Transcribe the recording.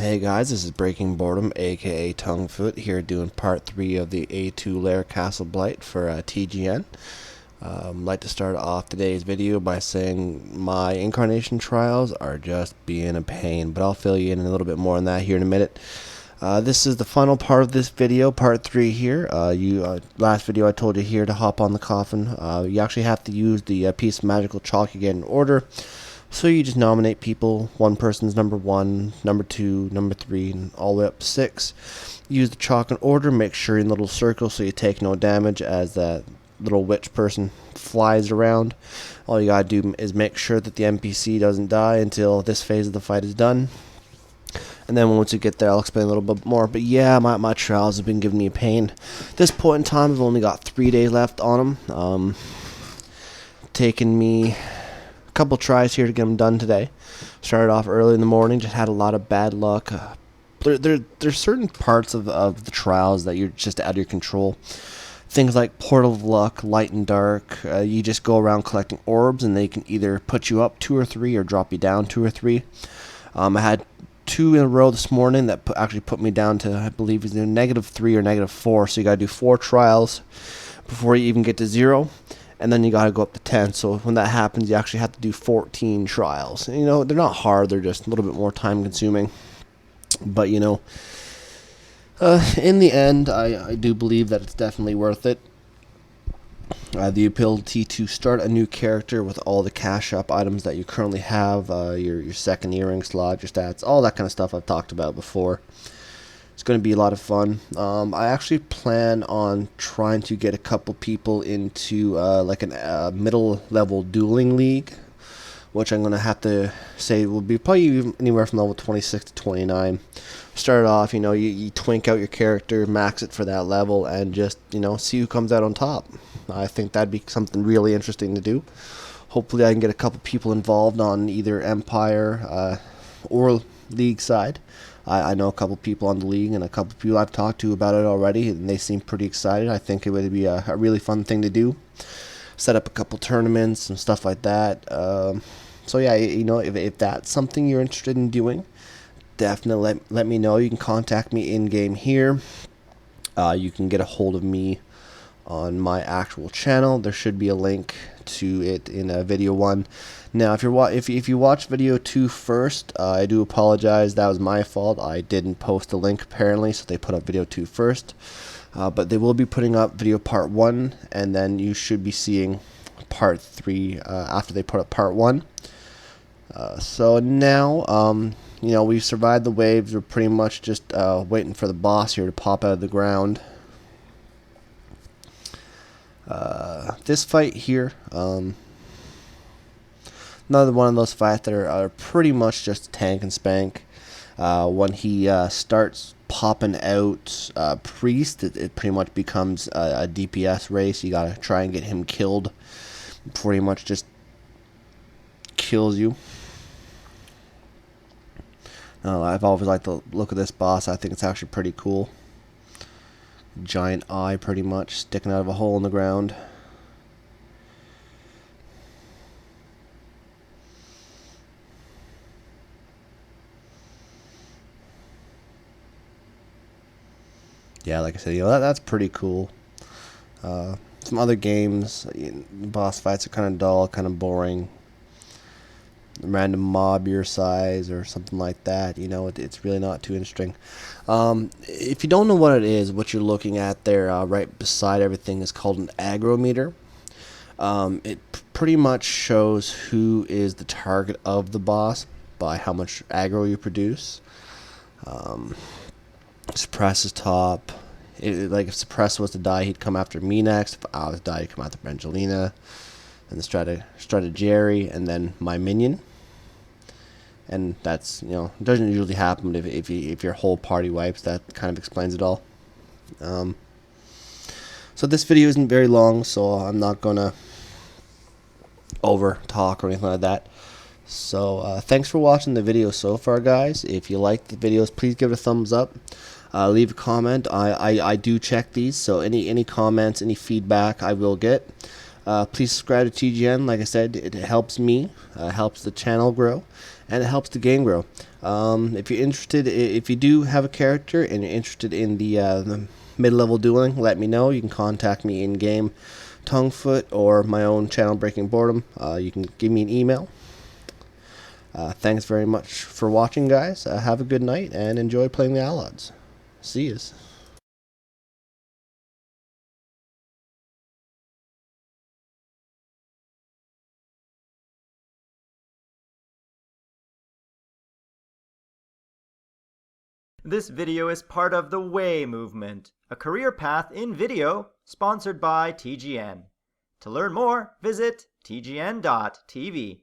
Hey guys, this is Breaking Boredom, aka Tonguefoot, here doing part 3 of the A2 Lair Castle Blight for TGN. I'd like to start off today's video by saying my incarnation trials are just being a pain, but I'll fill you in a little bit more on that here in a minute. This is the final part of this video, part 3 here. Last video I told you here to hop on the coffin. You actually have to use the piece of magical chalk you get in order. So you just nominate people. One person's number 1, number 2, number 3, and all the way up to 6. Use the chalk in order. Make sure you're in the little circle so you take no damage as that little witch person flies around. All you gotta do is make sure that the NPC doesn't die until this phase of the fight is done. And then once you get there, I'll explain a little bit more. But yeah, my trials have been giving me a pain. At this point in time, I've only got 3 days left on them. Taking me couple tries here to get them done today. Started off early in the morning, just had a lot of bad luck. There's certain parts of the trials that you're just out of your control. Things like Portal of Luck, Light and Dark. You just go around collecting orbs, and they can either put you up 2 or 3 or drop you down 2 or 3. I had 2 in a row this morning that actually put me down to, I believe, either -3 or -4. So you gotta do 4 trials before you even get to 0. And then you gotta go up to 10. So when that happens, you actually have to do 14 trials. And, they're not hard. They're just a little bit more time consuming. But in the end, I do believe that it's definitely worth it. The ability to start a new character with all the cash up items that you currently have, your second earring slot, your stats, all that kind of stuff I've talked about before. It's going to be a lot of fun. I actually plan on trying to get a couple people into like a middle level dueling league, which I'm going to have to say will be probably anywhere from level 26 to 29. Start off, you twink out your character, max it for that level, and just, see who comes out on top. I think that'd be something really interesting to do. Hopefully I can get a couple people involved on either Empire or League side. I know a couple people on the league and a couple people I've talked to about it already, and they seem pretty excited. I think it would be a really fun thing to do. Set up a couple tournaments and stuff like that. So yeah, if that's something you're interested in doing, definitely let me know. You can contact me in-game here. You can get a hold of me on my actual channel. There should be a link to it in video 1. Now, if you watch video 2 first, I do apologize. That was my fault. I didn't post the link apparently, so they put up video 2 first. But they will be putting up video part 1, and then you should be seeing part 3 after they put up part 1. So now, we've survived the waves. We're pretty much just waiting for the boss here to pop out of the ground. This fight here, another one of those fights that are pretty much just tank and spank. When he starts popping out Priest, it pretty much becomes a DPS race. You gotta try and get him killed. Pretty much just kills you. I've always liked the look of this boss. I think it's actually pretty cool. Giant eye pretty much sticking out of a hole in the ground. Yeah, like I said, that's pretty cool. Some other games, boss fights are kind of dull, kind of boring. Random mob your size or something like that, it's really not too interesting. If you don't know what it is, what you're looking at there right beside everything is called an aggro meter. It pretty much shows who is the target of the boss by how much aggro you produce. Suppress is top. Like if Suppress was to die, he'd come after me next. If I was to die, he'd come after Brangelina, and the Strata-Jerry, and then my minion. And that's, it doesn't usually happen, but if your whole party wipes, that kind of explains it all. So this video isn't very long, so I'm not gonna over talk or anything like that. So thanks for watching the video so far, guys. If you like the videos, please give it a thumbs up. Leave a comment. I do check these, so any comments, any feedback I will get. Please subscribe to TGN. Like I said, it helps me, helps the channel grow, and it helps the game grow. If you're interested, if you do have a character and you're interested in the mid-level dueling, let me know. You can contact me in-game, Tonguefoot, or my own channel, Breaking Boredom. You can give me an email. Thanks very much for watching, guys. Have a good night and enjoy playing the Allods. See yous. This video is part of the Way movement, a career path in video sponsored by TGN. To learn more, visit tgn.tv.